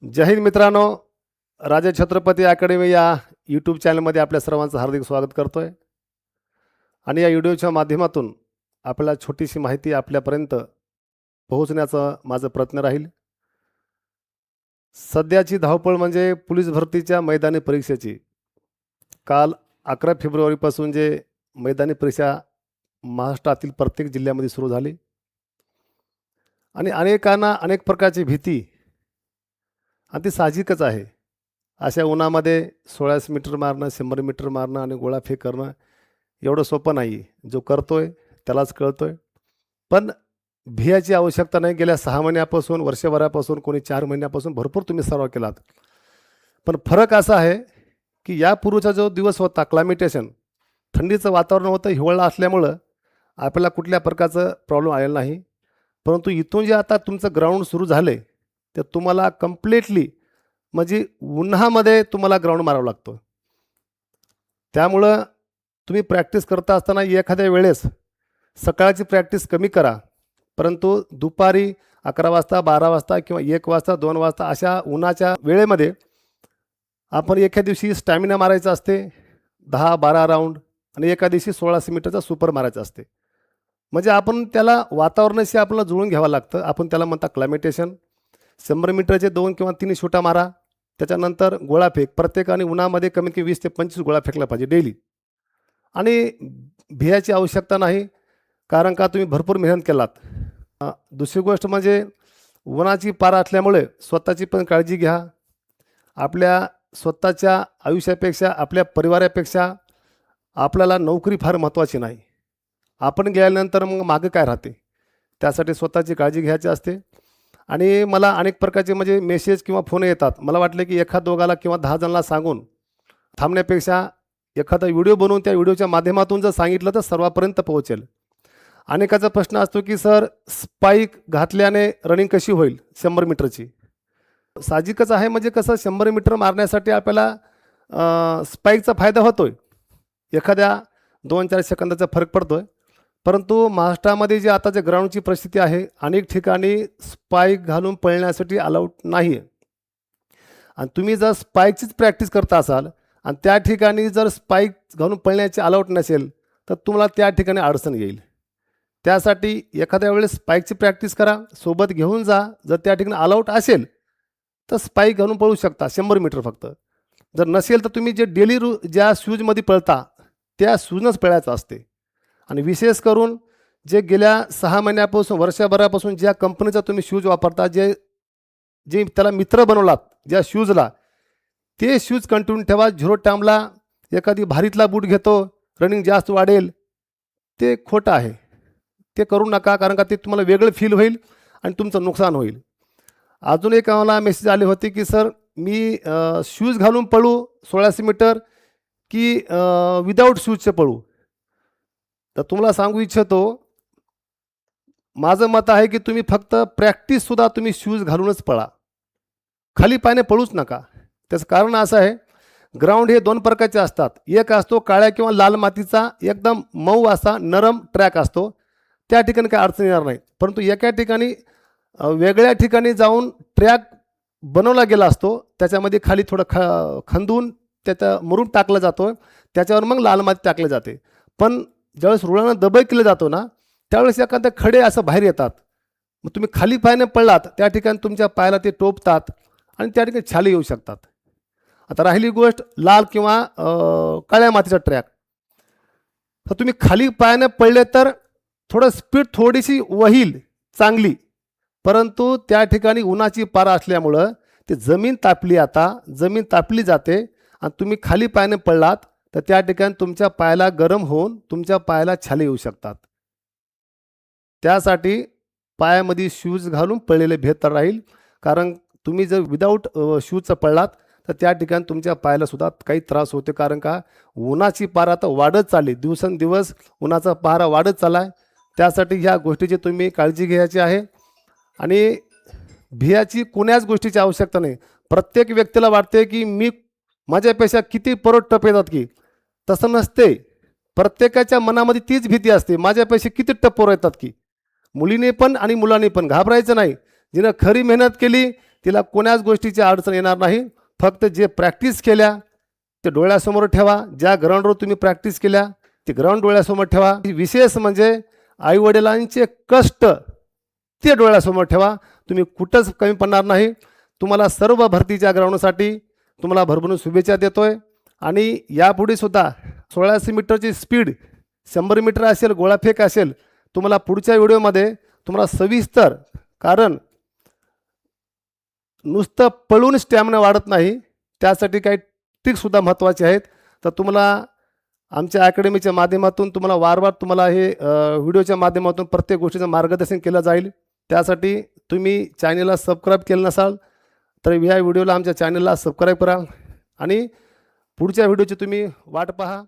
जय हिंद मित्रांनो, राजा छत्रपती अकॅडमी या यूट्यूब चॅनलमध्ये आपल्या सर्वांचं हार्दिक स्वागत करतोय. आणि या व्हिडिओच्या माध्यमातून आपल्याला छोटीशी माहिती आपल्यापर्यंत पोहोचण्याचा माझा प्रयत्न राहील. सध्याची धावपळ म्हणजे पोलीस भरतीच्या मैदानी परीक्षेची. काल 11 फेब्रुवारीपासून जे मैदानी परीक्षा महाराष्ट्रातील प्रत्येक जिल्ह्यामध्ये सुरू झाली आणि अनेकांना अनेक प्रकारची भीती, आणि ती साहजिकच आहे. अशा उन्हामध्ये 1600 मीटर मारणं, 100 मीटर मारणं आणि गोळाफेक करणं एवढं सोपं नाही. जो करतोय त्यालाच कळतोय. पण भियाची आवश्यकता नाही. गेल्या 6 महिन्यापासून, वर्षभरापासून, कोणी 4 महिन्यापासून भरपूर तुम्ही सराव केलात. पण फरक असा आहे की यापूर्वीचा जो दिवस होता, क्लायमेटेशन, थंडीचं वातावरण होतं, हिवाळा असल्यामुळं आपल्याला कुठल्या प्रकारचं प्रॉब्लेम आलेला नाही. परंतु इथून जे आता तुमचं ग्राउंड सुरू झालं आहे, तर तुम्हाला कम्प्लिटली म्हणजे उन्हामध्ये तुम्हाला ग्राउंड मारावं लागतो. त्यामुळं तुम्ही प्रॅक्टिस करता असताना एखाद्या वेळेस सकाळची प्रॅक्टिस कमी करा, परंतु दुपारी 11 वाजता, 12 वाजता किंवा 1 वाजता, 2 वाजता अशा उन्हाच्या वेळेमध्ये आपण एका दिवशी स्टॅमिना मारायचा असते 10-12 राऊंड, आणि एका दिवशी 1600 मीटरचा सुपर मारायचा असते. म्हणजे आपण त्याला वातावरणाशी आपल्याला जुळून घ्यावं लागतं. आपण त्याला म्हणता क्लायमेटेशन. 100 मीटरचे 2 किंवा 3 शूटा मारा. त्याच्यानंतर गोळाफेक. प्रत्येकाने उन्हामध्ये कमीत कमी 20 ते 25 गोळा फेकला पाहिजे डेली. आणि भियाची आवश्यकता नाही, कारण का तुम्ही भरपूर मेहनत केलात. दुसरी गोष्ट म्हणजे उन्हाची पारा असल्यामुळे स्वतःची पण काळजी घ्या. आपल्या स्वतःच्या आयुष्यापेक्षा, आपल्या परिवारापेक्षा आपल्याला नोकरी फार महत्त्वाची नाही. आपण गेल्यानंतर मग मागं काय राहते, त्यासाठी स्वतःची काळजी घ्यायची असते. आणि मला अनेक प्रकारचे म्हणजे मेसेज किंवा फोन येतात. मला वाटलं की एखाद दोघाला किंवा 10 जणांना सांगून थांबण्यापेक्षा एखादा व्हिडिओ बनवून त्या व्हिडिओच्या माध्यमातून जर सांगितलं तर सर्वांपर्यंत पोहोचेल. अनेकाचा प्रश्न असतो की सर, स्पाईक घातल्याने रनिंग कशी होईल 100 मीटरची? साहजिकच आहे. म्हणजे कसं, 100 मीटर मारण्यासाठी आपल्याला स्पाईकचा फायदा होतोय. एखाद्या 2-4 सेकंदाचा फरक पडतोय. परंतु महाराष्ट्रामध्ये जे आता जे ग्राउंडची परिस्थिती आहे, अनेक ठिकाणी स्पाईक घालून पळण्यासाठी अलाउड नाही आहे. आणि तुम्ही जर स्पाईकचीच प्रॅक्टिस करता असाल आणि त्या ठिकाणी जर स्पाईक घालून पळण्याची अलाउड नसेल, तर तुम्हाला त्या ठिकाणी अडचण येईल. त्यासाठी एखाद्या वेळेस स्पाईकची प्रॅक्टिस करा, सोबत घेऊन जा. जर त्या ठिकाणी अलाउड असेल तर स्पाईक घालून पळू शकता 100 मीटर फक्त. जर नसेल तर तुम्ही जे डेली ज्या शूजमध्ये पळता त्या शूजनंच पळायचं असते. आणि विशेष करून जे गेल्या 6 महिन्यापासून, वर्षभरापासून ज्या कंपनीचा तुम्ही शूज वापरता, जे जे त्याला मित्र बनवलात ज्या शूजला, ते शूज कंटिन्यू ठेवा. 0 टाईमला एखादी भारीतला बूट घेतो, रनिंग जास्त वाढेल, ते खोटं आहे. ते करू नका, कारण का ते तुम्हाला वेगळं फील होईल आणि तुमचं नुकसान होईल. अजून एक आम्हाला मेसेज आले होते की सर, मी शूज घालून पळू 1600 मीटर की विदाऊट शूजचे पळू? तर तुम्हाला सांगू इच्छितो, माझं मत आहे की तुम्ही फक्त प्रॅक्टिससुद्धा तुम्ही शूज घालूनच पळा. खाली पायाने पळूच नका. त्याचं कारण असं आहे, ग्राउंड हे 2 प्रकारचे असतात. एक असतो काळ्या किंवा लाल मातीचा एकदम मऊ असा नरम ट्रॅक असतो, त्या ठिकाणी काही अडचण येणार नाही. परंतु एका ठिकाणी वेगळ्या ठिकाणी जाऊन ट्रॅक बनवला गेला असतो, त्याच्यामध्ये खाली थोडं खंदून त्याचा मुरुम टाकला जातो, त्याच्यावर मग लाल माती टाकली जाते. पण ज्यावेळेस रुळानं दबई केलं जातो ना, त्यावेळेस एखादे खडे असं बाहेर येतात. मग तुम्ही खाली पायाने पडलात, त्या ठिकाणी तुमच्या पायाला ते टोपतात आणि त्या ठिकाणी छाले येऊ शकतात. आता राहिली गोष्ट लाल किंवा काळ्या मातीचा ट्रॅक, तर तुम्ही खाली पायाने पडले तर थोडं स्पीड थोडीशी वहील चांगली, परंतु त्या ठिकाणी उन्हाची पारा असल्यामुळं ते जमीन तापली, आता जमीन तापली जाते आणि तुम्ही खाली पायाने पडलात तर त्या ठिकाणी तुमच्या पायाला गरम होऊन तुमच्या पायाला छाले येऊ शकतात. त्यासाठी पायामध्ये शूज घालून पळलेले बेहतर राहील. कारण तुम्ही जर विदाऊट शूजचं पडलात तर त्या ठिकाणी तुमच्या पायाला सुद्धा काही त्रास होते. कारण का उन्हाची पारा आता वाढत चालली, दिवसेंदिवस उन्हाचा पारा वाढत चालला आहे. त्यासाठी ह्या गोष्टीची तुम्ही काळजी घ्यायची आहे. आणि भियाची कोण्याच गोष्टीची आवश्यकता नाही. प्रत्येक व्यक्तीला वाटते की मी माझ्यापेक्षा किती परोट टप येतात की, तसं नसते. प्रत्येकाच्या मनामध्ये तीच भीती असते, माझ्यापेक्षा किती टप्पोर येतात की. मुलीने पण आणि मुलांनी पण घाबरायचं नाही. जिनं खरी मेहनत केली तिला कोण्याच गोष्टीची अडचण येणार नाही. फक्त जे प्रॅक्टिस केल्या ते डोळ्यासमोर ठेवा. ज्या ग्राउंडवर तुम्ही प्रॅक्टिस केल्या ते ग्राउंड डोळ्यासमोर ठेवा. विशेष म्हणजे आईवडिलांचे कष्ट ते डोळ्यासमोर ठेवा. तुम्ही कुठंच कमी पडणार नाही. तुम्हाला सर्व भरतीच्या ग्राउंडसाठी तुम्हाला भरभरून शुभेच्छा देतोय. आणि यापुढे सुद्धा 1600 मीटरची स्पीड, 100 मीटर असेल, गोळाफेक असेल, तुम्हाला पुढच्या व्हिडिओमध्ये तुम्हाला सविस्तर, कारण नुसतं पळून स्टॅमिना वाढत नाही, त्यासाठी काही ट्रिक्ससुद्धा महत्त्वाचे आहेत. तर तुम्हाला आमच्या अकॅडमीच्या माध्यमातून तुम्हाला वारंवार तुम्हाला हे व्हिडिओच्या माध्यमातून प्रत्येक गोष्टीचं मार्गदर्शन केलं जाईल. त्यासाठी तुम्ही चॅनलला सबस्क्राईब केलं नसाल तर या व्हिडिओला आमच्या चॅनलला सबस्क्राईब करा आणि पुढच्या व्हिडिओची तुम्ही वाट पहा.